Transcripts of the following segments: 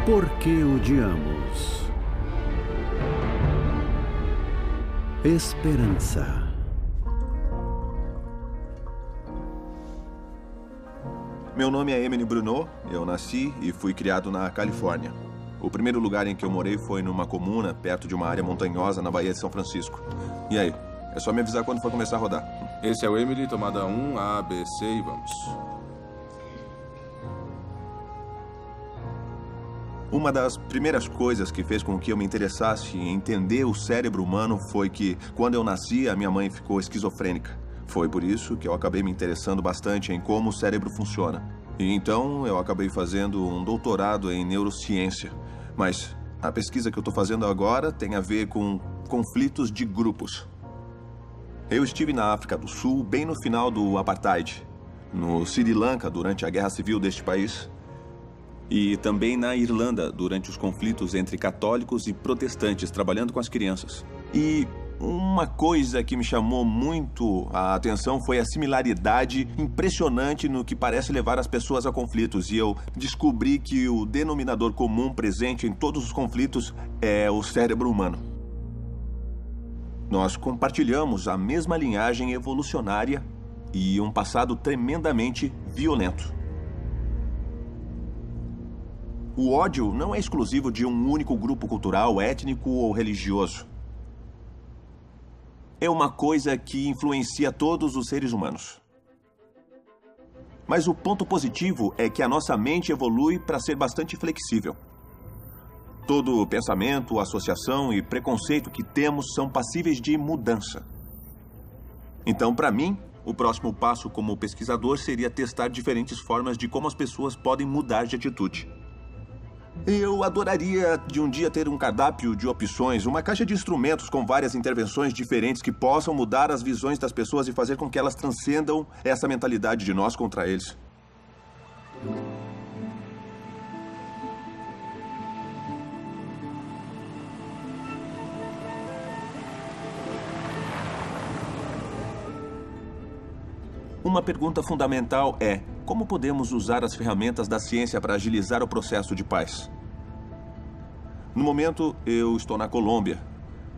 Por que odiamos? Esperança. Meu nome é Emily Bruneau, eu nasci e fui criado na Califórnia. O primeiro lugar em que eu morei foi numa comuna, perto de uma área montanhosa na Baía de São Francisco. E aí? É só me avisar quando for começar a rodar. Esse é o Emily, tomada 1, A, B, C e vamos. Uma das primeiras coisas que fez com que eu me interessasse em entender o cérebro humano foi que, quando eu nasci, a minha mãe ficou esquizofrênica. Foi por isso que eu acabei me interessando bastante em como o cérebro funciona. E então eu acabei fazendo um doutorado em neurociência. Mas a pesquisa que eu estou fazendo agora tem a ver com conflitos de grupos. Eu estive na África do Sul bem no final do Apartheid, no Sri Lanka durante a Guerra Civil deste país e também na Irlanda durante os conflitos entre católicos e protestantes trabalhando com as crianças. E uma coisa que me chamou muito a atenção foi a similaridade impressionante no que parece levar as pessoas a conflitos. E eu descobri que o denominador comum presente em todos os conflitos é o cérebro humano. Nós compartilhamos a mesma linhagem evolucionária e um passado tremendamente violento. O ódio não é exclusivo de um único grupo cultural, étnico ou religioso. É uma coisa que influencia todos os seres humanos. Mas o ponto positivo é que a nossa mente evolui para ser bastante flexível. Todo pensamento, associação e preconceito que temos são passíveis de mudança. Então, para mim, o próximo passo como pesquisador seria testar diferentes formas de como as pessoas podem mudar de atitude. Eu adoraria de um dia ter um cardápio de opções, uma caixa de instrumentos com várias intervenções diferentes que possam mudar as visões das pessoas e fazer com que elas transcendam essa mentalidade de nós contra eles. Uma pergunta fundamental é: como podemos usar as ferramentas da ciência para agilizar o processo de paz? No momento, eu estou na Colômbia,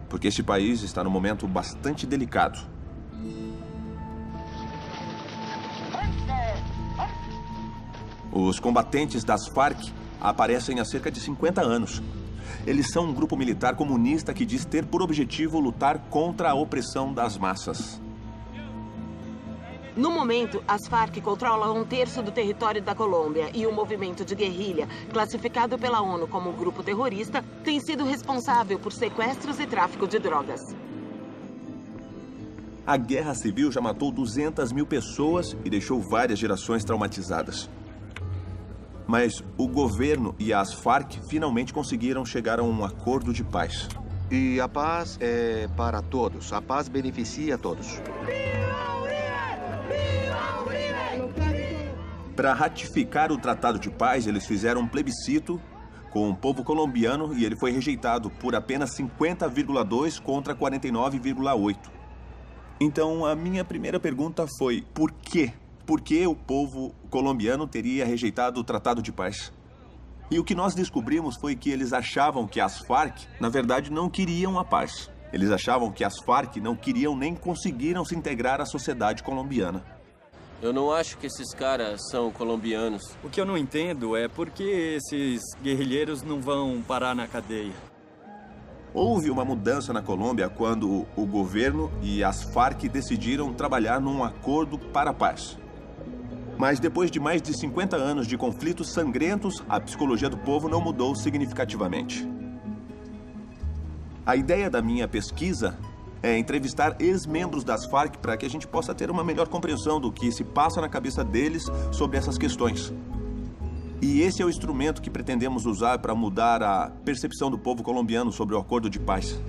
porque este país está num momento bastante delicado. Os combatentes das Farc aparecem há cerca de 50 anos. Eles são um grupo militar comunista que diz ter por objetivo lutar contra a opressão das massas. No momento, as Farc controlam 1/3 do território da Colômbia e o movimento de guerrilha, classificado pela ONU como grupo terrorista, tem sido responsável por sequestros e tráfico de drogas. A guerra civil já matou 200 mil pessoas e deixou várias gerações traumatizadas. Mas o governo e as Farc finalmente conseguiram chegar a um acordo de paz. E a paz é para todos. A paz beneficia a todos. Para ratificar o Tratado de Paz, eles fizeram um plebiscito com o povo colombiano e ele foi rejeitado por apenas 50,2 contra 49,8. Então, a minha primeira pergunta foi: por quê? Por que o povo colombiano teria rejeitado o Tratado de Paz? E o que nós descobrimos foi que eles achavam que as Farc, na verdade, não queriam a paz. Eles achavam que as Farc não queriam nem conseguiram se integrar à sociedade colombiana. Eu não acho que esses caras são colombianos. O que eu não entendo é por que esses guerrilheiros não vão parar na cadeia. Houve uma mudança na Colômbia quando o governo e as Farc decidiram trabalhar num acordo para a paz. Mas depois de mais de 50 anos de conflitos sangrentos, a psicologia do povo não mudou significativamente. A ideia da minha pesquisa é entrevistar ex-membros das Farc para que a gente possa ter uma melhor compreensão do que se passa na cabeça deles sobre essas questões. E esse é o instrumento que pretendemos usar para mudar a percepção do povo colombiano sobre o acordo de paz.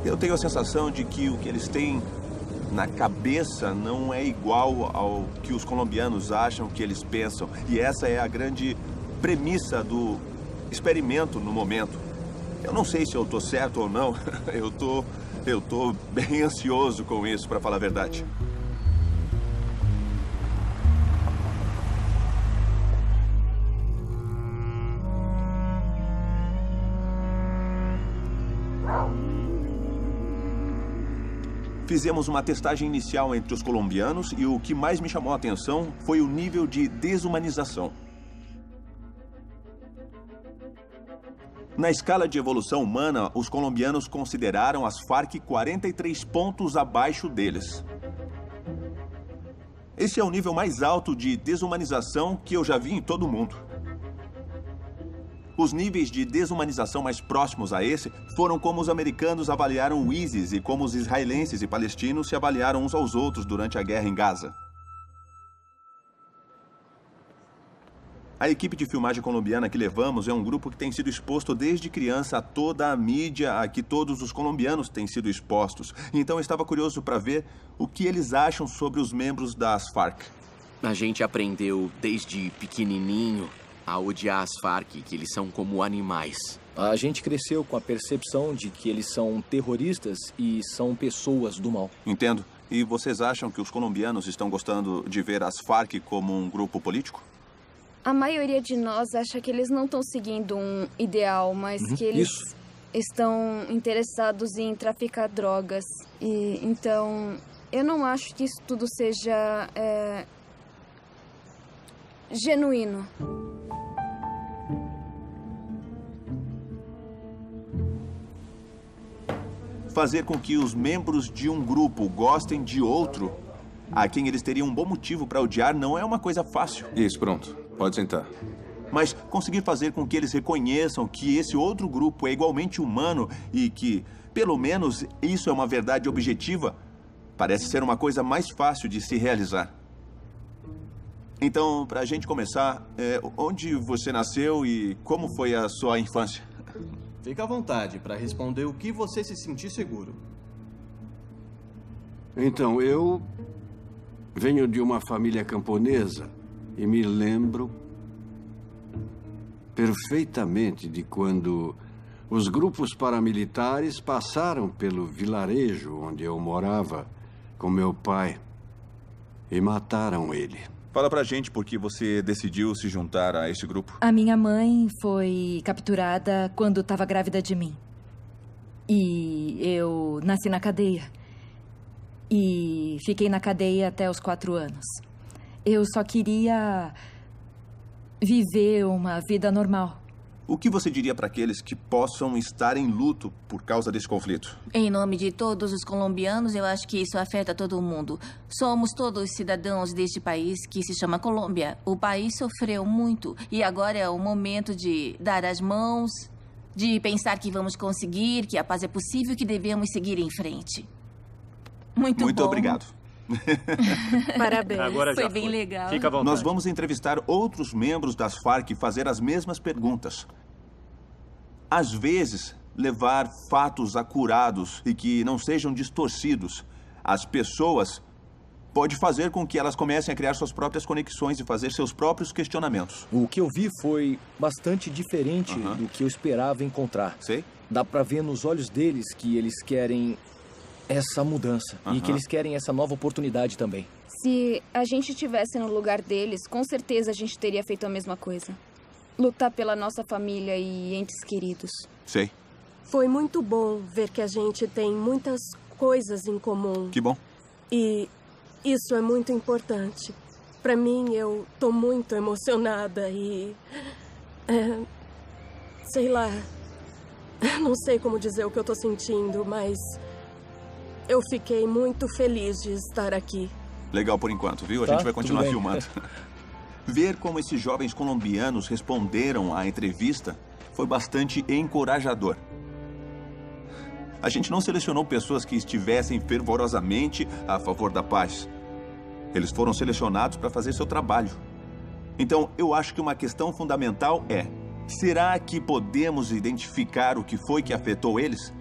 Eu tenho a sensação de que o que eles têm na cabeça não é igual ao que os colombianos acham que eles pensam. E essa é a grande premissa do experimento no momento. Eu não sei se eu estou certo ou não. Eu tô bem ansioso com isso, para falar a verdade. Fizemos uma testagem inicial entre os colombianos e o que mais me chamou a atenção foi o nível de desumanização. Na escala de evolução humana, os colombianos consideraram as Farc 43 pontos abaixo deles. Esse é o nível mais alto de desumanização que eu já vi em todo o mundo. Os níveis de desumanização mais próximos a esse foram como os americanos avaliaram o ISIS e como os israelenses e palestinos se avaliaram uns aos outros durante a guerra em Gaza. A equipe de filmagem colombiana que levamos é um grupo que tem sido exposto desde criança a toda a mídia a que todos os colombianos têm sido expostos. Então eu estava curioso para ver o que eles acham sobre os membros das Farc. A gente aprendeu desde pequenininho a odiar as Farc, que eles são como animais. A gente cresceu com a percepção de que eles são terroristas e são pessoas do mal. Entendo. E vocês acham que os colombianos estão gostando de ver as Farc como um grupo político? A maioria de nós acha que eles não estão seguindo um ideal, mas que eles estão interessados em traficar drogas. E então, eu não acho que isso tudo seja genuíno. Fazer com que os membros de um grupo gostem de outro, a quem eles teriam um bom motivo para odiar, não é uma coisa fácil. Isso, pronto. Pode sentar. Mas conseguir fazer com que eles reconheçam que esse outro grupo é igualmente humano e que, pelo menos, isso é uma verdade objetiva, parece ser uma coisa mais fácil de se realizar. Então, para a gente começar, onde você nasceu e como foi a sua infância? Fica à vontade para responder o que você se sentir seguro. Então, eu venho de uma família camponesa e me lembro perfeitamente de quando os grupos paramilitares passaram pelo vilarejo onde eu morava com meu pai e mataram ele. Fala pra gente por que você decidiu se juntar a esse grupo. A minha mãe foi capturada quando estava grávida de mim. E eu nasci na cadeia. E fiquei na cadeia até os 4 anos. Eu só queria viver uma vida normal. O que você diria para aqueles que possam estar em luto por causa desse conflito? Em nome de todos os colombianos, eu acho que isso afeta todo mundo. Somos todos cidadãos deste país que se chama Colômbia. O país sofreu muito e agora é o momento de dar as mãos, de pensar que vamos conseguir, que a paz é possível e que devemos seguir em frente. Muito bom. Muito obrigado. Parabéns. Agora já foi bem legal. Fica à vontade. Nós vamos entrevistar outros membros das Farc e fazer as mesmas perguntas. Às vezes, levar fatos acurados e que não sejam distorcidos às pessoas pode fazer com que elas comecem a criar suas próprias conexões e fazer seus próprios questionamentos. O que eu vi foi bastante diferente do que eu esperava encontrar. Sei. Dá pra ver nos olhos deles que eles querem essa mudança e que eles querem essa nova oportunidade também. Se a gente estivesse no lugar deles, com certeza a gente teria feito a mesma coisa. Lutar pela nossa família e entes queridos. Sei. Foi muito bom ver que a gente tem muitas coisas em comum. Que bom. E isso é muito importante. Para mim, eu tô muito emocionada e... sei lá. Não sei como dizer o que eu tô sentindo, mas... eu fiquei muito feliz de estar aqui. Legal por enquanto, viu? A gente vai continuar filmando. Ver como esses jovens colombianos responderam à entrevista foi bastante encorajador. A gente não selecionou pessoas que estivessem fervorosamente a favor da paz. Eles foram selecionados para fazer seu trabalho. Então, eu acho que uma questão fundamental é: será que podemos identificar o que foi que afetou eles?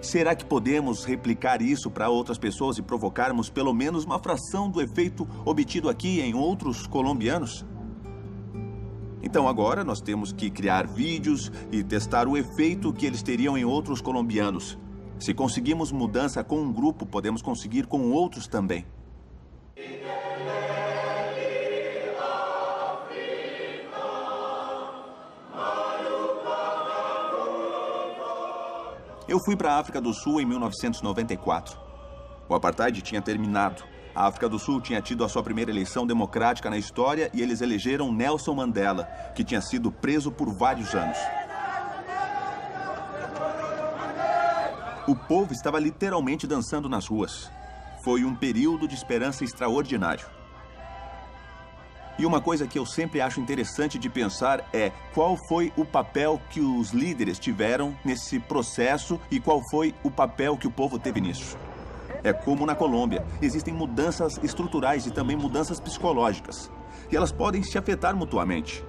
Será que podemos replicar isso para outras pessoas e provocarmos pelo menos uma fração do efeito obtido aqui em outros colombianos? Então agora nós temos que criar vídeos e testar o efeito que eles teriam em outros colombianos. Se conseguimos mudança com um grupo, podemos conseguir com outros também. Eu fui para a África do Sul em 1994. O apartheid tinha terminado. A África do Sul tinha tido a sua primeira eleição democrática na história e eles elegeram Nelson Mandela, que tinha sido preso por vários anos. O povo estava literalmente dançando nas ruas. Foi um período de esperança extraordinário. E uma coisa que eu sempre acho interessante de pensar é qual foi o papel que os líderes tiveram nesse processo e qual foi o papel que o povo teve nisso. É como na Colômbia, existem mudanças estruturais e também mudanças psicológicas. E elas podem se afetar mutuamente.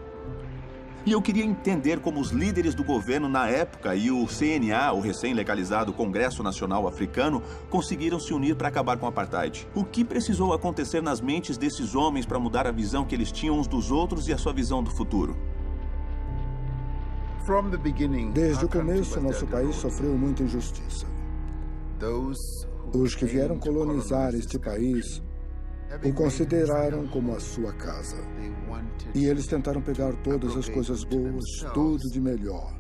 E eu queria entender como os líderes do governo na época e o CNA, o recém-legalizado Congresso Nacional Africano, conseguiram se unir para acabar com o apartheid. O que precisou acontecer nas mentes desses homens para mudar a visão que eles tinham uns dos outros e a sua visão do futuro? Desde o começo, nosso país sofreu muita injustiça. Os que vieram colonizar este país o consideraram como a sua casa. E eles tentaram pegar todas as coisas boas, tudo de melhor,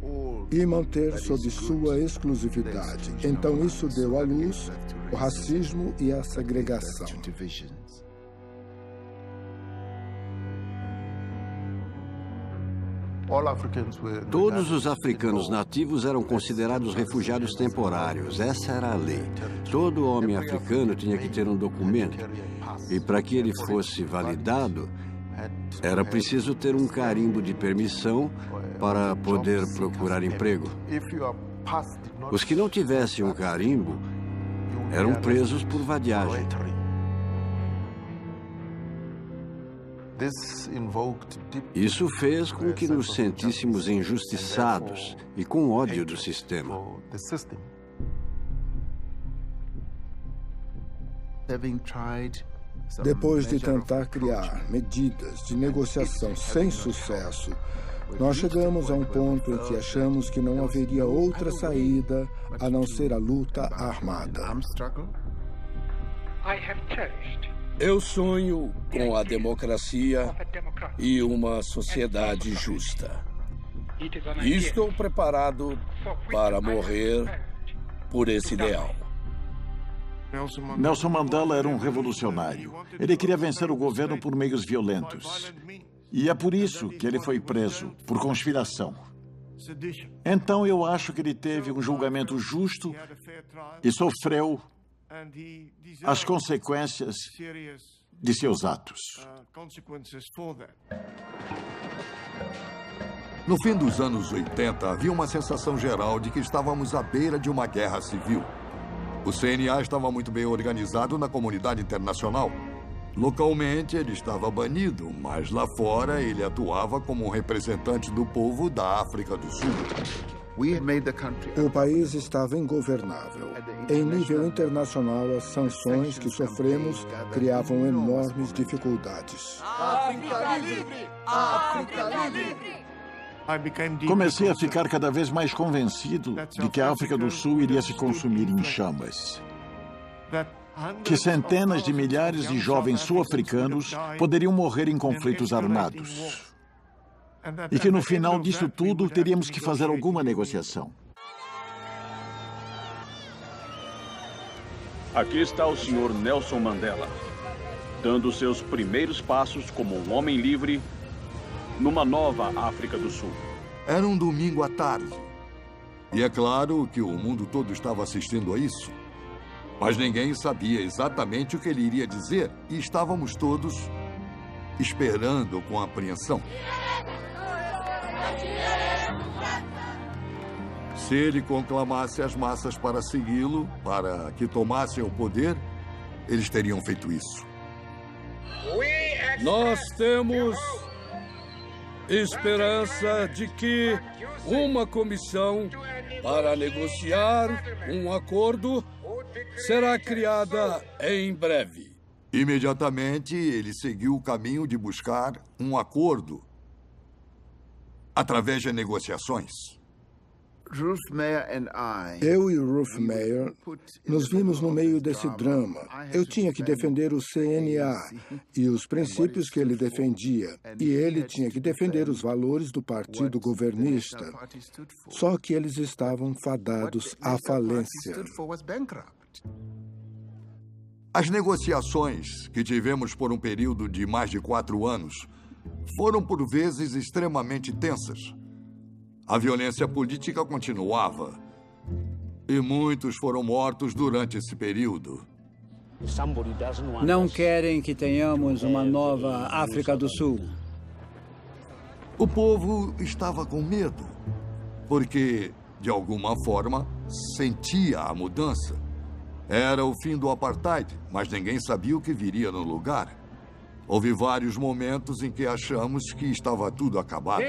e manter sob sua exclusividade. Então isso deu à luz o racismo e a segregação. Todos os africanos nativos eram considerados refugiados temporários. Essa era a lei. Todo homem africano tinha que ter um documento. E para que ele fosse validado, era preciso ter um carimbo de permissão para poder procurar emprego. Os que não tivessem um carimbo eram presos por vadiagem. Isso fez com que nos sentíssemos injustiçados e com ódio do sistema. Depois de tentar criar medidas de negociação sem sucesso, nós chegamos a um ponto em que achamos que não haveria outra saída a não ser a luta armada. Eu sonho com a democracia e uma sociedade justa. E estou preparado para morrer por esse ideal. Nelson Mandela era um revolucionário. Ele queria vencer o governo por meios violentos. E é por isso que ele foi preso, por conspiração. Então eu acho que ele teve um julgamento justo e sofreu as consequências de seus atos. No fim dos anos 80, havia uma sensação geral de que estávamos à beira de uma guerra civil. O CNA estava muito bem organizado na comunidade internacional. Localmente, ele estava banido, mas lá fora ele atuava como um representante do povo da África do Sul. O país estava ingovernável. Em nível internacional, as sanções que sofremos criavam enormes dificuldades. África livre! África livre! Comecei a ficar cada vez mais convencido de que a África do Sul iria se consumir em chamas. Que centenas de milhares de jovens sul-africanos poderiam morrer em conflitos armados. E que no final disso tudo teríamos que fazer alguma negociação. Aqui está o senhor Nelson Mandela, dando seus primeiros passos como um homem livre numa nova África do Sul. Era um domingo à tarde. E é claro que o mundo todo estava assistindo a isso. Mas ninguém sabia exatamente o que ele iria dizer e estávamos todos esperando com apreensão. Se ele conclamasse as massas para segui-lo, para que tomassem o poder, eles teriam feito isso. Nós temos esperança de que uma comissão para negociar um acordo será criada em breve. Imediatamente, ele seguiu o caminho de buscar um acordo através de negociações. Eu e Ruth Meyer nos vimos no meio desse drama. Eu tinha que defender o CNA e os princípios que ele defendia, e ele tinha que defender os valores do partido governista. Só que eles estavam fadados à falência. As negociações que tivemos por um período de mais de 4 anos foram por vezes extremamente tensas. A violência política continuava e muitos foram mortos durante esse período. Não querem que tenhamos uma nova África do Sul. O povo estava com medo, porque, de alguma forma, sentia a mudança. Era o fim do apartheid, mas ninguém sabia o que viria no lugar. Houve vários momentos em que achamos que estava tudo acabado.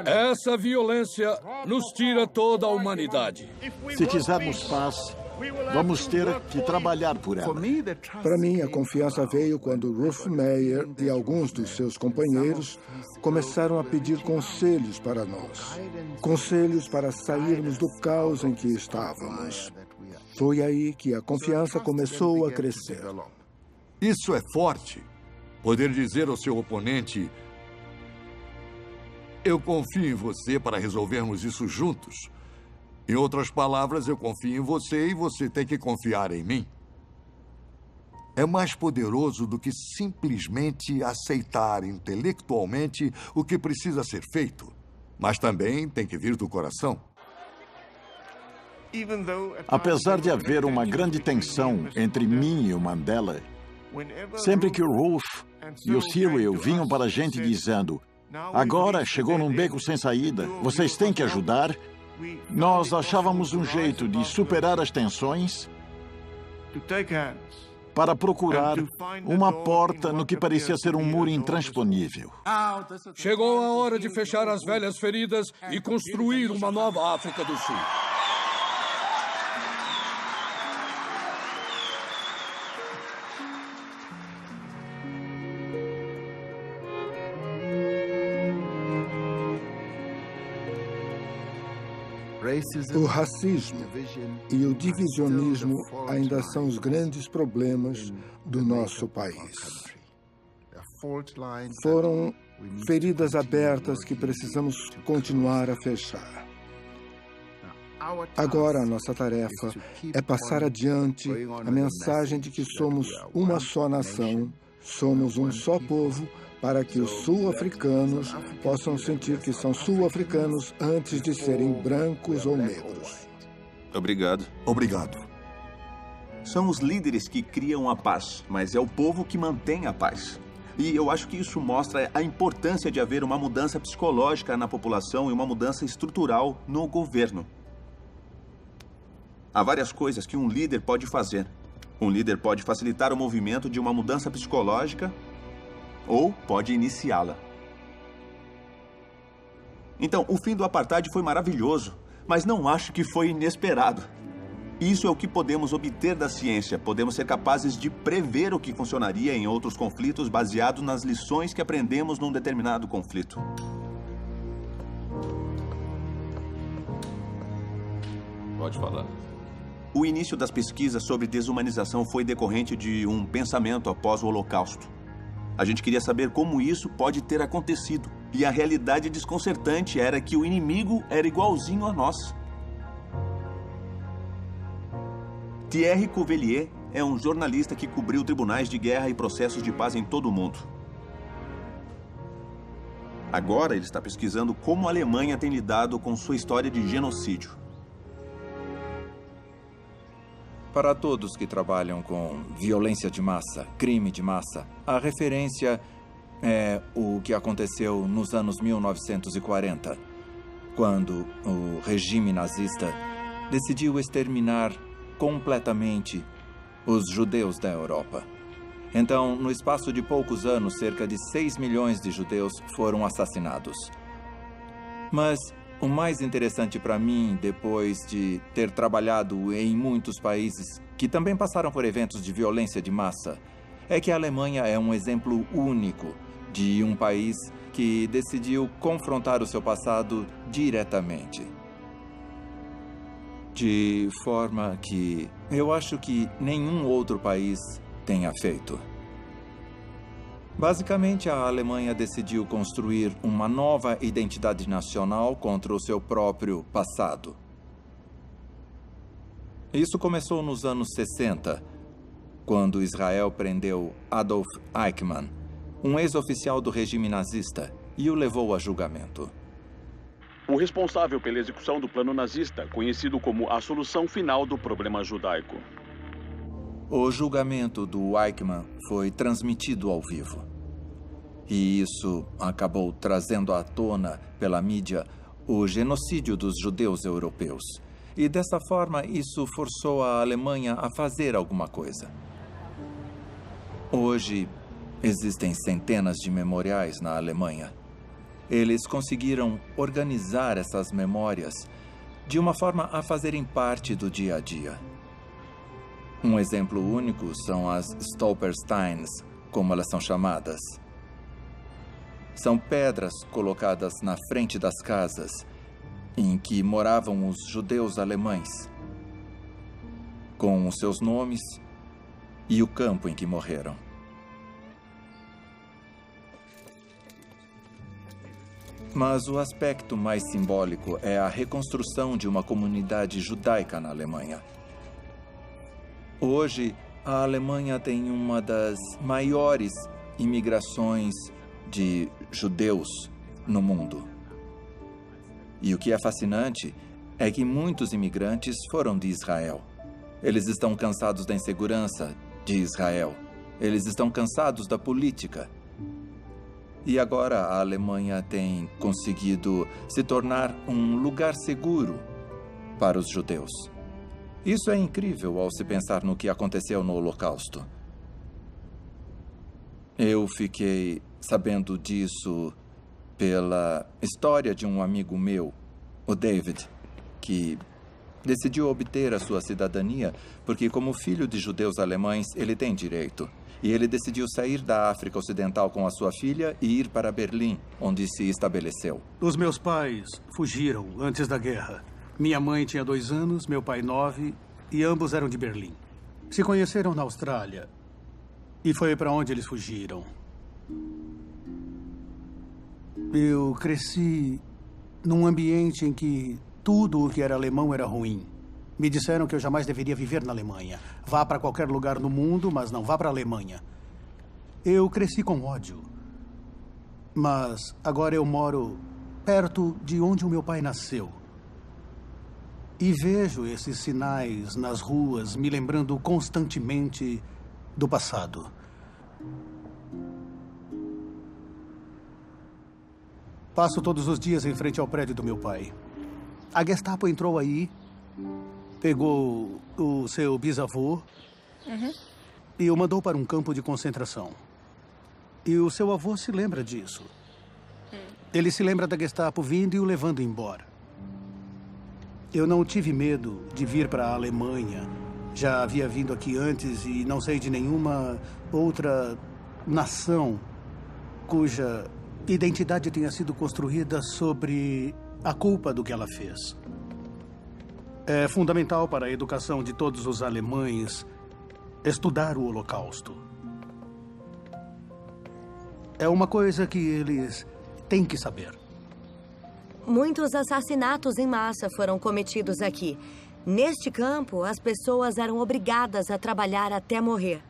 Essa violência nos tira toda a humanidade. Se quisermos paz, vamos ter que trabalhar por ela. Para mim, a confiança veio quando Ruth Meyer e alguns dos seus companheiros começaram a pedir conselhos para nós. Conselhos para sairmos do caos em que estávamos. Foi aí que a confiança começou a crescer. Isso é forte. Poder dizer ao seu oponente: eu confio em você para resolvermos isso juntos. Em outras palavras, eu confio em você e você tem que confiar em mim. É mais poderoso do que simplesmente aceitar intelectualmente o que precisa ser feito. Mas também tem que vir do coração. Apesar de haver uma grande tensão entre mim e o Mandela, sempre que o Ruth e o Cyril vinham para a gente dizendo: agora chegou num beco sem saída, vocês têm que ajudar, nós achávamos um jeito de superar as tensões para procurar uma porta no que parecia ser um muro intransponível. Chegou a hora de fechar as velhas feridas e construir uma nova África do Sul. O racismo e o divisionismo ainda são os grandes problemas do nosso país. Foram feridas abertas que precisamos continuar a fechar. Agora, a nossa tarefa é passar adiante a mensagem de que somos uma só nação, somos um só povo, para que os sul-africanos possam sentir que são sul-africanos antes de serem brancos ou negros. Obrigado. Obrigado. São os líderes que criam a paz, mas é o povo que mantém a paz. E eu acho que isso mostra a importância de haver uma mudança psicológica na população e uma mudança estrutural no governo. Há várias coisas que um líder pode fazer. Um líder pode facilitar o movimento de uma mudança psicológica ou pode iniciá-la. Então, o fim do apartheid foi maravilhoso, mas não acho que foi inesperado. Isso é o que podemos obter da ciência. Podemos ser capazes de prever o que funcionaria em outros conflitos baseado nas lições que aprendemos num determinado conflito. Pode falar. O início das pesquisas sobre desumanização foi decorrente de um pensamento após o Holocausto. A gente queria saber como isso pode ter acontecido. E a realidade desconcertante era que o inimigo era igualzinho a nós. Thierry Cuvelier é um jornalista que cobriu tribunais de guerra e processos de paz em todo o mundo. Agora ele está pesquisando como a Alemanha tem lidado com sua história de genocídio. Para todos que trabalham com violência de massa, crime de massa, a referência é o que aconteceu nos anos 1940, quando o regime nazista decidiu exterminar completamente os judeus da Europa. Então, no espaço de poucos anos, cerca de 6 milhões de judeus foram assassinados. Mas o mais interessante para mim, depois de ter trabalhado em muitos países que também passaram por eventos de violência de massa, é que a Alemanha é um exemplo único de um país que decidiu confrontar o seu passado diretamente. de forma que eu acho que nenhum outro país tenha feito. Basicamente, a Alemanha decidiu construir uma nova identidade nacional contra o seu próprio passado. Isso começou nos anos 60, quando Israel prendeu Adolf Eichmann, um ex-oficial do regime nazista, e o levou a julgamento. O responsável pela execução do plano nazista, conhecido como a solução final do problema judaico. O julgamento do Eichmann foi transmitido ao vivo. E isso acabou trazendo à tona, pela mídia, o genocídio dos judeus europeus. E dessa forma, isso forçou a Alemanha a fazer alguma coisa. Hoje, existem centenas de memoriais na Alemanha. Eles conseguiram organizar essas memórias de uma forma a fazerem parte do dia a dia. Um exemplo único são as Stolpersteins, como elas são chamadas. São pedras colocadas na frente das casas em que moravam os judeus alemães, com os seus nomes e o campo em que morreram. Mas o aspecto mais simbólico é a reconstrução de uma comunidade judaica na Alemanha. Hoje, a Alemanha tem uma das maiores imigrações de judeus no mundo. E o que é fascinante é que muitos imigrantes foram de Israel. Eles estão cansados da insegurança de Israel. Eles estão cansados da política. E agora a Alemanha tem conseguido se tornar um lugar seguro para os judeus. Isso é incrível ao se pensar no que aconteceu no Holocausto. Eu fiquei sabendo disso pela história de um amigo meu, o David, que decidiu obter a sua cidadania porque, como filho de judeus alemães, ele tem direito. E ele decidiu sair da África Ocidental com a sua filha e ir para Berlim, onde se estabeleceu. Os meus pais fugiram antes da guerra. Minha mãe tinha 2 anos, meu pai 9, e ambos eram de Berlim. Se conheceram na Austrália. E foi para onde eles fugiram. Eu cresci num ambiente em que tudo o que era alemão era ruim. Me disseram que eu jamais deveria viver na Alemanha. Vá para qualquer lugar no mundo, mas não vá para a Alemanha. Eu cresci com ódio. Mas agora eu moro perto de onde o meu pai nasceu. E vejo esses sinais nas ruas me lembrando constantemente do passado. Passo todos os dias em frente ao prédio do meu pai. A Gestapo entrou aí, pegou o seu bisavô e o mandou para um campo de concentração. E o seu avô se lembra disso. Ele se lembra da Gestapo vindo e o levando embora. Eu não tive medo de vir para a Alemanha. Já havia vindo aqui antes e não sei de nenhuma outra nação cuja identidade tenha sido construída sobre a culpa do que ela fez. É fundamental para a educação de todos os alemães estudar o Holocausto. É uma coisa que eles têm que saber. Muitos assassinatos em massa foram cometidos aqui. Neste campo, as pessoas eram obrigadas a trabalhar até morrer.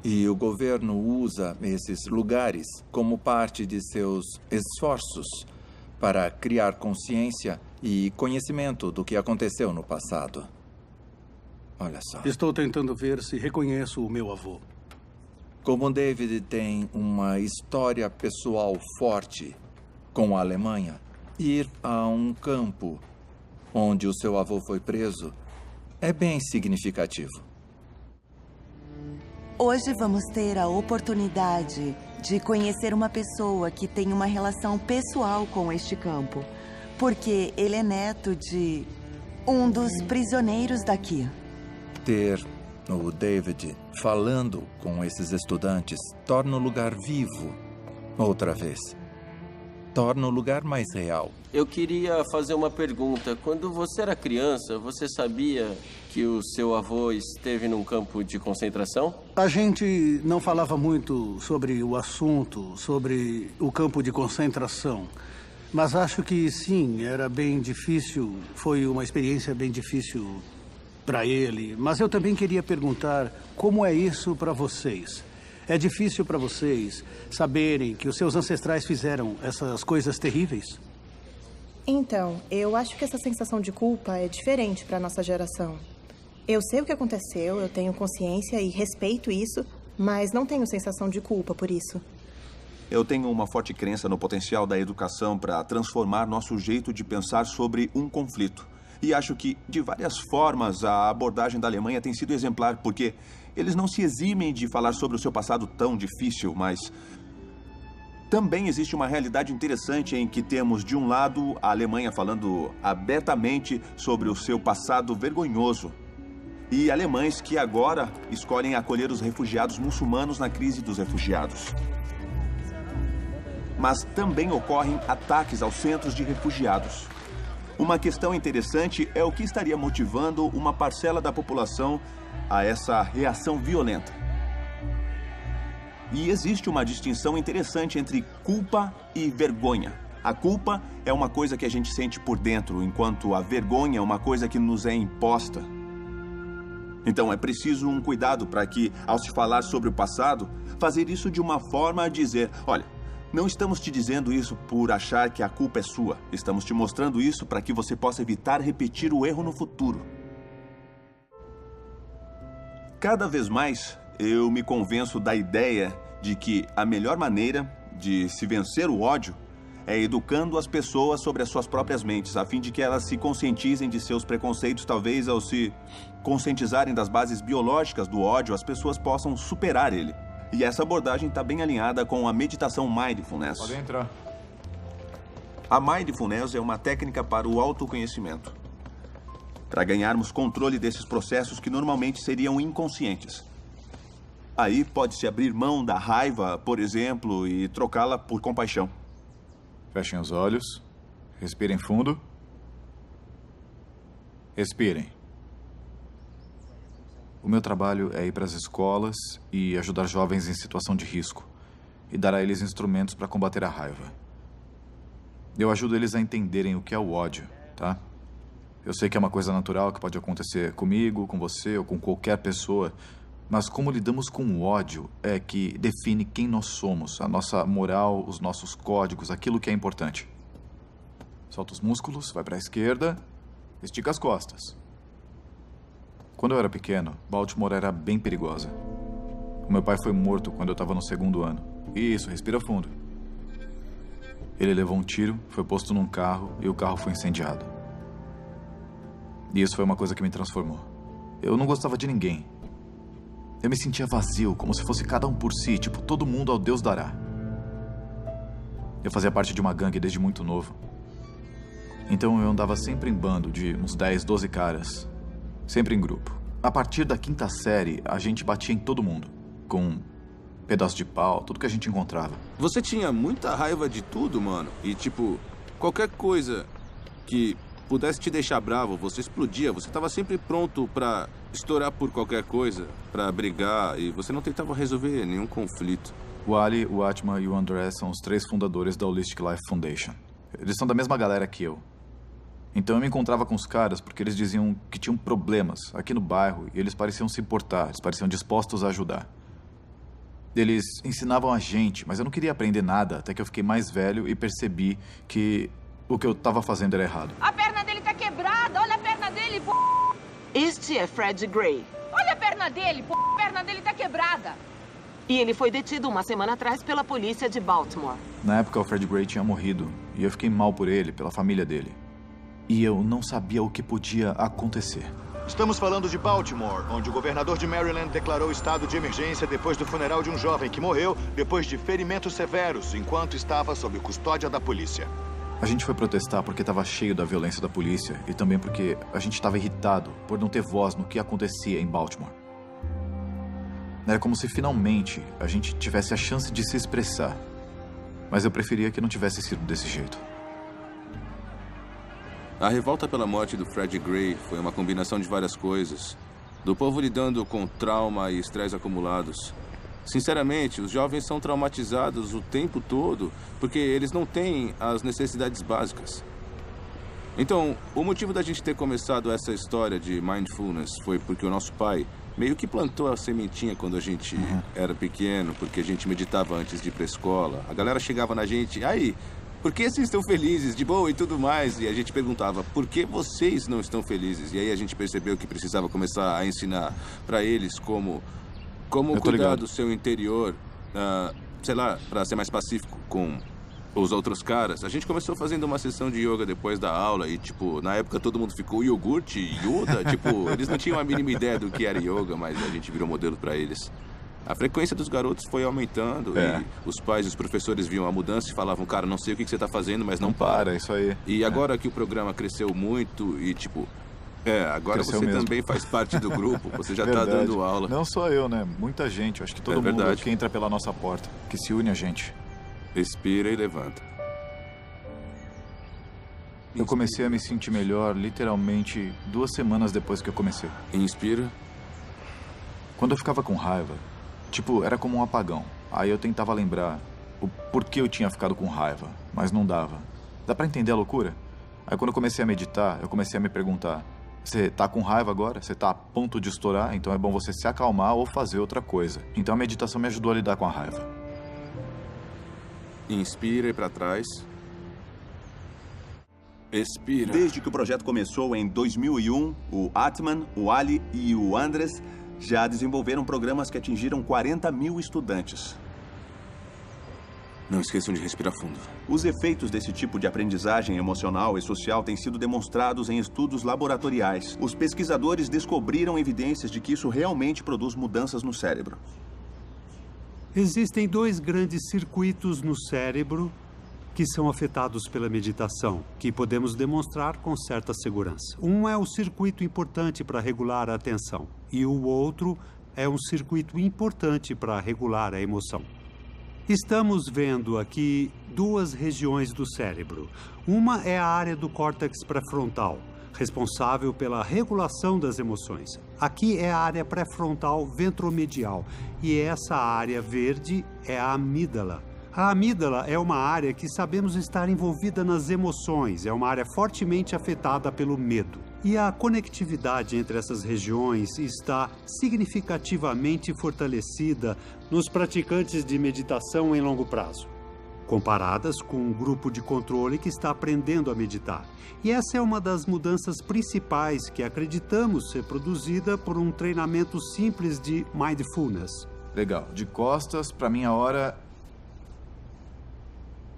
E o governo usa esses lugares como parte de seus esforços para criar consciência e conhecimento do que aconteceu no passado. Olha só. Estou tentando ver se reconheço o meu avô. Como David tem uma história pessoal forte com a Alemanha, ir a um campo onde o seu avô foi preso é bem significativo. Hoje vamos ter a oportunidade de conhecer uma pessoa que tem uma relação pessoal com este campo, porque ele é neto de um dos prisioneiros daqui. Ter o David falando com esses estudantes torna o lugar vivo outra vez. torna o lugar mais real. Eu queria fazer uma pergunta. Quando você era criança, você sabia que o seu avô esteve num campo de concentração? A gente não falava muito sobre o assunto, sobre o campo de concentração. Mas acho que sim, era bem difícil. Foi uma experiência bem difícil para ele. Mas eu também queria perguntar como é isso para vocês. É difícil para vocês saberem que os seus ancestrais fizeram essas coisas terríveis? Então, eu acho que essa sensação de culpa é diferente para nossa geração. Eu sei o que aconteceu, eu tenho consciência e respeito isso, mas não tenho sensação de culpa por isso. Eu tenho uma forte crença no potencial da educação para transformar nosso jeito de pensar sobre um conflito. E acho que, de várias formas, a abordagem da Alemanha tem sido exemplar, porque eles não se eximem de falar sobre o seu passado tão difícil, mas também existe uma realidade interessante em que temos, de um lado, a Alemanha falando abertamente sobre o seu passado vergonhoso e alemães que agora escolhem acolher os refugiados muçulmanos na crise dos refugiados. Mas também ocorrem ataques aos centros de refugiados. Uma questão interessante é o que estaria motivando uma parcela da população a essa reação violenta. E existe uma distinção interessante entre culpa e vergonha. A culpa é uma coisa que a gente sente por dentro, enquanto a vergonha é uma coisa que nos é imposta. Então é preciso um cuidado para que, ao se falar sobre o passado, fazer isso de uma forma a dizer, olha, não estamos te dizendo isso por achar que a culpa é sua. Estamos te mostrando isso para que você possa evitar repetir o erro no futuro. Cada vez mais, eu me convenço da ideia de que a melhor maneira de se vencer o ódio é educando as pessoas sobre as suas próprias mentes, a fim de que elas se conscientizem de seus preconceitos. Talvez, ao se conscientizarem das bases biológicas do ódio, as pessoas possam superar ele. E essa abordagem está bem alinhada com a meditação Mindfulness. Pode entrar. A Mindfulness é uma técnica para o autoconhecimento, para ganharmos controle desses processos que normalmente seriam inconscientes. Aí pode-se abrir mão da raiva, por exemplo, e trocá-la por compaixão. Fechem os olhos. Respirem fundo. Respirem. O meu trabalho é ir para as escolas e ajudar jovens em situação de risco e dar a eles instrumentos para combater a raiva. Eu ajudo eles a entenderem o que é o ódio, tá? Eu sei que é uma coisa natural que pode acontecer comigo, com você ou com qualquer pessoa, mas como lidamos com o ódio é que define quem nós somos, a nossa moral, os nossos códigos, aquilo que é importante. Solta os músculos, vai para a esquerda, estica as costas. Quando eu era pequeno, Baltimore era bem perigosa. O meu pai foi morto quando eu estava no 2º ano. Isso, respira fundo. Ele levou um tiro, foi posto num carro e o carro foi incendiado. E isso foi uma coisa que me transformou. Eu não gostava de ninguém. Eu me sentia vazio, como se fosse cada um por si, tipo, todo mundo ao Deus dará. Eu fazia parte de uma gangue desde muito novo. Então eu andava sempre em bando de uns 10, 12 caras. Sempre em grupo. A partir da 5ª série, a gente batia em todo mundo. Com pedaço de pau, tudo que a gente encontrava. Você tinha muita raiva de tudo, mano. E tipo, qualquer coisa que pudesse te deixar bravo, você explodia. Você estava sempre pronto pra estourar por qualquer coisa, pra brigar. E você não tentava resolver nenhum conflito. O Ali, o Atma e o André são os 3 fundadores da Holistic Life Foundation. Eles são da mesma galera que eu. Então eu me encontrava com os caras porque eles diziam que tinham problemas aqui no bairro e eles pareciam se importar, eles pareciam dispostos a ajudar. Eles ensinavam a gente, mas eu não queria aprender nada até que eu fiquei mais velho e percebi que o que eu estava fazendo era errado. A perna dele tá quebrada, olha a perna dele, pô. Este é Fred Gray. Olha a perna dele, pô. A perna dele tá quebrada. E ele foi detido uma semana atrás pela polícia de Baltimore. Na época o Fred Gray tinha morrido e eu fiquei mal por ele, pela família dele. E eu não sabia o que podia acontecer. Estamos falando de Baltimore, onde o governador de Maryland declarou estado de emergência depois do funeral de um jovem que morreu depois de ferimentos severos enquanto estava sob custódia da polícia. A gente foi protestar porque estava cheio da violência da polícia e também porque a gente estava irritado por não ter voz no que acontecia em Baltimore. Era como se finalmente a gente tivesse a chance de se expressar. Mas eu preferia que não tivesse sido desse jeito. A revolta pela morte do Fred Gray foi uma combinação de várias coisas. Do povo lidando com trauma e estresse acumulados. Sinceramente, os jovens são traumatizados o tempo todo porque eles não têm as necessidades básicas. Então, o motivo da gente ter começado essa história de mindfulness foi porque o nosso pai meio que plantou a sementinha quando a gente era pequeno, porque a gente meditava antes de ir pra escola. A galera chegava na gente, aí, por que vocês estão felizes, de boa e tudo mais? E a gente perguntava, por que vocês não estão felizes? E aí a gente percebeu que precisava começar a ensinar pra eles como cuidar do seu interior, sei lá, pra ser mais pacífico com os outros caras. A gente começou fazendo uma sessão de yoga depois da aula e, tipo, na época todo mundo ficou iogurte, Yoda, tipo, eles não tinham a mínima ideia do que era yoga, mas a gente virou modelo pra eles. A frequência dos garotos foi aumentando e os pais e os professores viam a mudança e falavam, cara, não sei o que você tá fazendo, mas não para. Isso aí. E agora que o programa cresceu muito e, tipo, agora cresceu você mesmo. Também faz parte do grupo, você já tá dando aula. Não só eu, né? Muita gente, acho que todo mundo que entra pela nossa porta, que se une a gente. Respira e levanta. Eu comecei a me sentir melhor, literalmente, 2 semanas depois que eu comecei. Inspira. Quando eu ficava com raiva, tipo, era como um apagão. Aí eu tentava lembrar o porquê eu tinha ficado com raiva, mas não dava. Dá pra entender a loucura? Aí quando eu comecei a meditar, eu comecei a me perguntar, você tá com raiva agora? Você tá a ponto de estourar? Então é bom você se acalmar ou fazer outra coisa. Então a meditação me ajudou a lidar com a raiva. Inspira e para trás. Expira. Desde que o projeto começou em 2001, o Atman, o Ali e o Andres já desenvolveram programas que atingiram 40 mil estudantes. Não esqueçam de respirar fundo. Os efeitos desse tipo de aprendizagem emocional e social têm sido demonstrados em estudos laboratoriais. Os pesquisadores descobriram evidências de que isso realmente produz mudanças no cérebro. Existem 2 grandes circuitos no cérebro que são afetados pela meditação, que podemos demonstrar com certa segurança. Um é o circuito importante para regular a atenção e o outro é um circuito importante para regular a emoção. Estamos vendo aqui 2 regiões do cérebro. Uma é a área do córtex pré-frontal, responsável pela regulação das emoções. Aqui é a área pré-frontal ventromedial e essa área verde é a amígdala. A amígdala é uma área que sabemos estar envolvida nas emoções, é uma área fortemente afetada pelo medo. E a conectividade entre essas regiões está significativamente fortalecida nos praticantes de meditação em longo prazo, comparadas com um grupo de controle que está aprendendo a meditar. E essa é uma das mudanças principais que acreditamos ser produzida por um treinamento simples de mindfulness. Legal. De costas para minha hora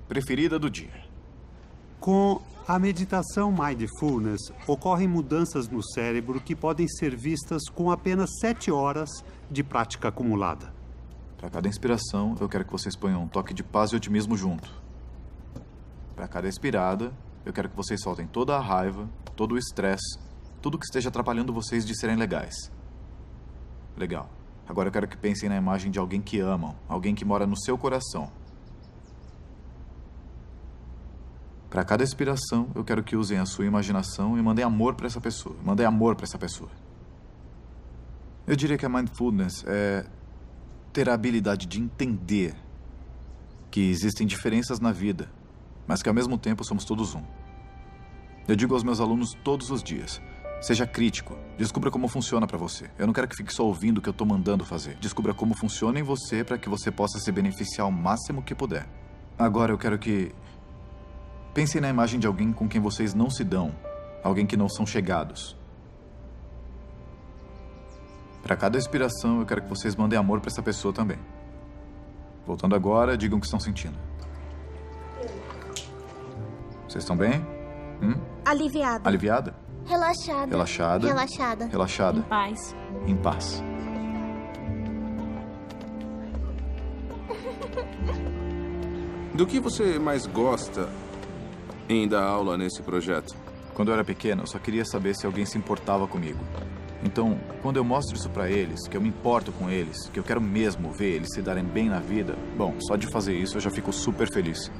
preferida do dia. Com a meditação mindfulness, ocorrem mudanças no cérebro que podem ser vistas com apenas 7 horas de prática acumulada. Para cada inspiração, eu quero que vocês ponham um toque de paz e otimismo junto. Para cada expirada, eu quero que vocês soltem toda a raiva, todo o estresse, tudo que esteja atrapalhando vocês de serem legais. Legal. Agora eu quero que pensem na imagem de alguém que amam, alguém que mora no seu coração. Para cada expiração, eu quero que usem a sua imaginação e mandem amor para essa pessoa. Mandem amor para essa pessoa. Eu diria que a mindfulness é ter a habilidade de entender que existem diferenças na vida, mas que ao mesmo tempo somos todos um. Eu digo aos meus alunos todos os dias, seja crítico, descubra como funciona para você. Eu não quero que fique só ouvindo o que eu estou mandando fazer. Descubra como funciona em você para que você possa se beneficiar ao máximo que puder. Agora eu quero que pensem na imagem de alguém com quem vocês não se dão, alguém que não são chegados. Para cada expiração, eu quero que vocês mandem amor para essa pessoa também. Voltando agora, digam o que estão sentindo. Vocês estão bem? Aliviada. Aliviada? Relaxada. Relaxada. Relaxada. Relaxada. Em paz. Em paz. Do que você mais gosta em dar aula nesse projeto? Quando eu era pequeno, eu só queria saber se alguém se importava comigo. Então, quando eu mostro isso pra eles, que eu me importo com eles, que eu quero mesmo ver eles se darem bem na vida, bom, só de fazer isso eu já fico super feliz.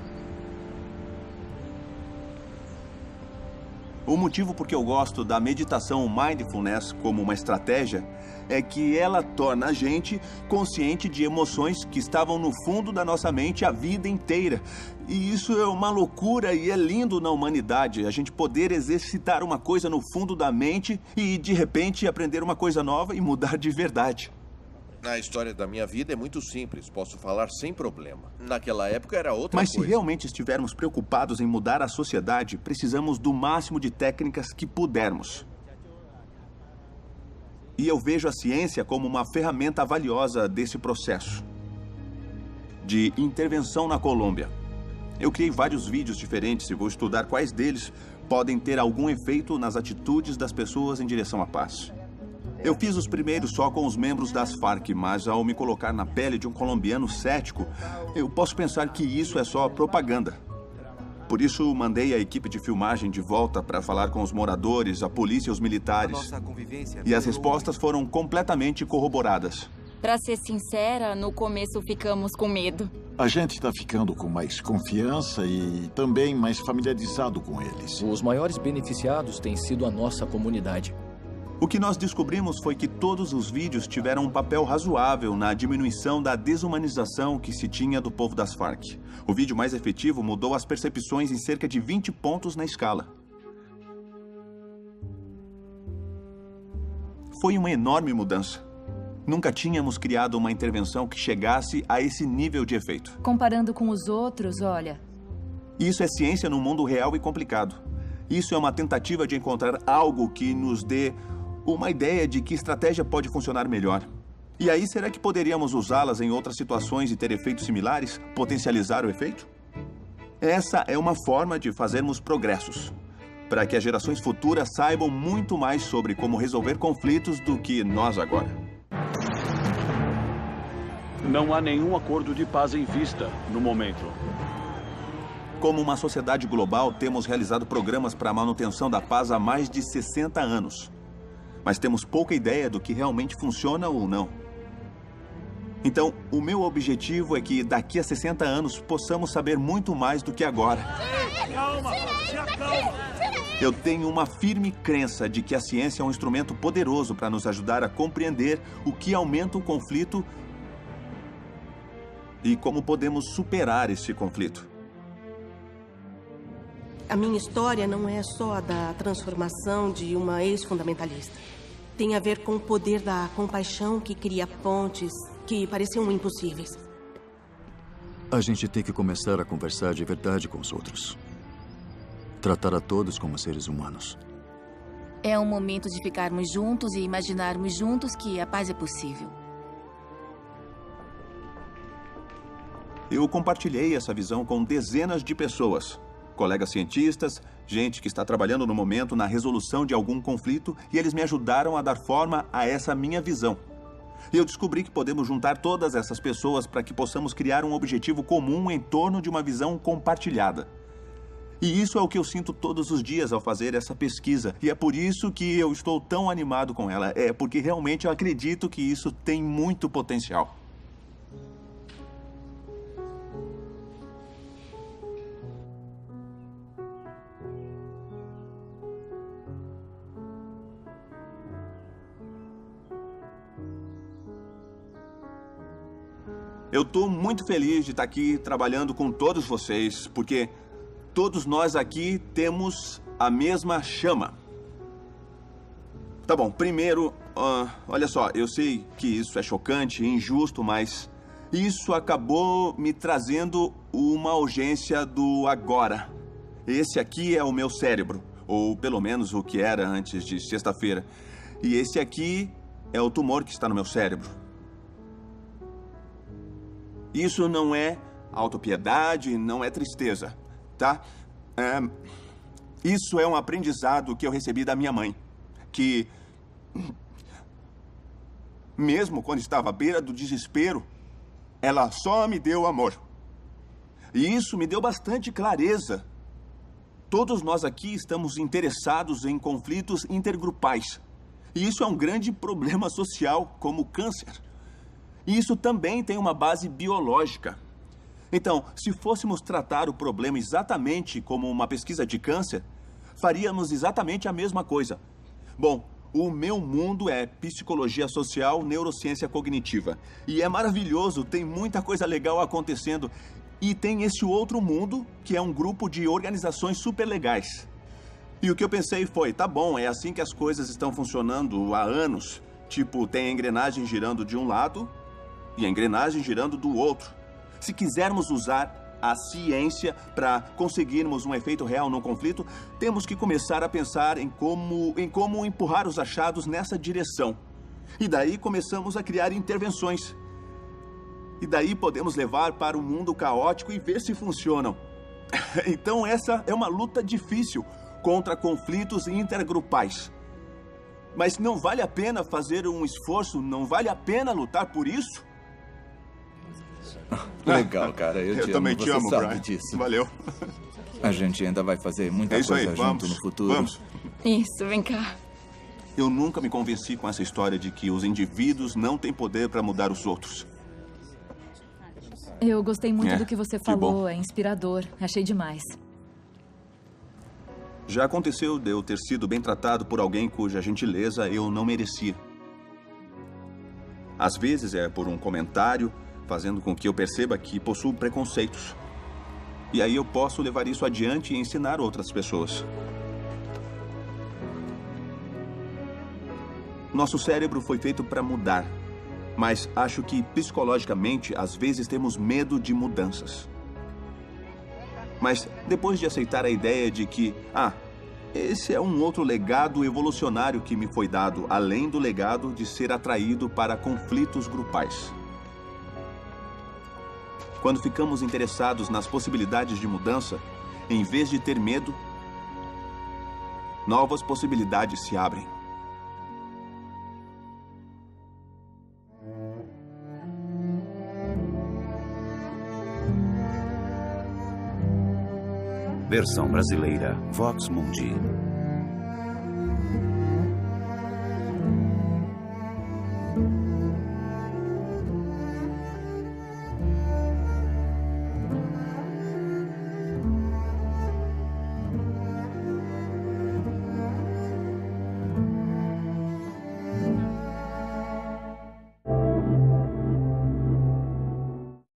O motivo por que eu gosto da meditação mindfulness como uma estratégia é que ela torna a gente consciente de emoções que estavam no fundo da nossa mente a vida inteira. E isso é uma loucura e é lindo na humanidade, a gente poder exercitar uma coisa no fundo da mente e, de repente, aprender uma coisa nova e mudar de verdade. A história da minha vida é muito simples, posso falar sem problema. Naquela época era outra Mas coisa. se realmente estivermos preocupados em mudar a sociedade, precisamos do máximo de técnicas que pudermos. E eu vejo a ciência como uma ferramenta valiosa desse processo de intervenção na Colômbia. Eu criei vários vídeos diferentes e vou estudar quais deles podem ter algum efeito nas atitudes das pessoas em direção à paz. Eu fiz os primeiros só com os membros das Farc, mas ao me colocar na pele de um colombiano cético, eu posso pensar que isso é só propaganda. Por isso, mandei a equipe de filmagem de volta para falar com os moradores, a polícia e os militares. E as respostas foram completamente corroboradas. Pra ser sincera, no começo ficamos com medo. A gente está ficando com mais confiança e também mais familiarizado com eles. Os maiores beneficiados têm sido a nossa comunidade. O que nós descobrimos foi que todos os vídeos tiveram um papel razoável na diminuição da desumanização que se tinha do povo das Farc. O vídeo mais efetivo mudou as percepções em cerca de 20 pontos na escala. Foi uma enorme mudança. Nunca tínhamos criado uma intervenção que chegasse a esse nível de efeito. Comparando com os outros, olha... Isso é ciência num mundo real e complicado. Isso é uma tentativa de encontrar algo que nos dê uma ideia de que estratégia pode funcionar melhor. E aí, será que poderíamos usá-las em outras situações e ter efeitos similares? Potencializar o efeito? Essa é uma forma de fazermos progressos, para que as gerações futuras saibam muito mais sobre como resolver conflitos do que nós agora. Não há nenhum acordo de paz em vista no momento. Como uma sociedade global, temos realizado programas para a manutenção da paz há mais de 60 anos. Mas temos pouca ideia do que realmente funciona ou não. Então, o meu objetivo é que daqui a 60 anos possamos saber muito mais do que agora. Calma, se acalma. Eu tenho uma firme crença de que a ciência é um instrumento poderoso para nos ajudar a compreender o que aumenta o conflito e como podemos superar esse conflito. A minha história não é só a da transformação de uma ex-fundamentalista. Tem a ver com o poder da compaixão que cria pontes que pareciam impossíveis. A gente tem que começar a conversar de verdade com os outros. Tratar a todos como seres humanos. É um momento de ficarmos juntos e imaginarmos juntos que a paz é possível. Eu compartilhei essa visão com dezenas de pessoas. Colegas cientistas, gente que está trabalhando no momento na resolução de algum conflito, e eles me ajudaram a dar forma a essa minha visão. E eu descobri que podemos juntar todas essas pessoas para que possamos criar um objetivo comum em torno de uma visão compartilhada. E isso é o que eu sinto todos os dias ao fazer essa pesquisa. E é por isso que eu estou tão animado com ela. É porque realmente eu acredito que isso tem muito potencial. Eu estou muito feliz de estar aqui trabalhando com todos vocês, porque todos nós aqui temos a mesma chama. Tá bom, primeiro, olha só, eu sei que isso é chocante e injusto, mas isso acabou me trazendo uma urgência do agora. Esse aqui é o meu cérebro, ou pelo menos o que era antes de sexta-feira. E esse aqui é o tumor que está no meu cérebro. Isso não é autopiedade, não é tristeza, tá? Isso é um aprendizado que eu recebi da minha mãe, que mesmo quando estava à beira do desespero, ela só me deu amor. E isso me deu bastante clareza. Todos nós aqui estamos interessados em conflitos intergrupais. E isso é um grande problema social, como o câncer. E isso também tem uma base biológica. Então, se fôssemos tratar o problema exatamente como uma pesquisa de câncer, faríamos exatamente a mesma coisa. Bom, o meu mundo é psicologia social, neurociência cognitiva. E é maravilhoso, tem muita coisa legal acontecendo. E tem esse outro mundo, que é um grupo de organizações super legais. E o que eu pensei foi, tá bom, é assim que as coisas estão funcionando há anos. Tipo, tem a engrenagem girando de um lado e a engrenagem girando do outro. Se quisermos usar a ciência para conseguirmos um efeito real no conflito, temos que começar a pensar em como empurrar os achados nessa direção. E daí começamos a criar intervenções. E daí podemos levar para o mundo caótico e ver se funcionam. Então essa é uma luta difícil contra conflitos intergrupais. Mas não vale a pena fazer um esforço? Não vale a pena lutar por isso? Legal, cara. Eu também te te amo, sabe Brian. disso. Valeu. A gente ainda vai fazer muita isso coisa aí, junto vamos, no futuro. Vamos. Isso, vem cá. Eu nunca me convenci com essa história de que os indivíduos não têm poder para mudar os outros. Eu gostei muito do que você que bom. falou, é inspirador. Achei demais. Já aconteceu de eu ter sido bem tratado por alguém cuja gentileza eu não merecia. Às vezes é por um comentário, fazendo com que eu perceba que possuo preconceitos. E aí eu posso levar isso adiante e ensinar outras pessoas. Nosso cérebro foi feito para mudar, mas acho que psicologicamente às vezes temos medo de mudanças. Mas depois de aceitar a ideia de que, esse é um outro legado evolucionário que me foi dado, além do legado de ser atraído para conflitos grupais. Quando ficamos interessados nas possibilidades de mudança, em vez de ter medo, novas possibilidades se abrem. Versão brasileira, Vox Mundi.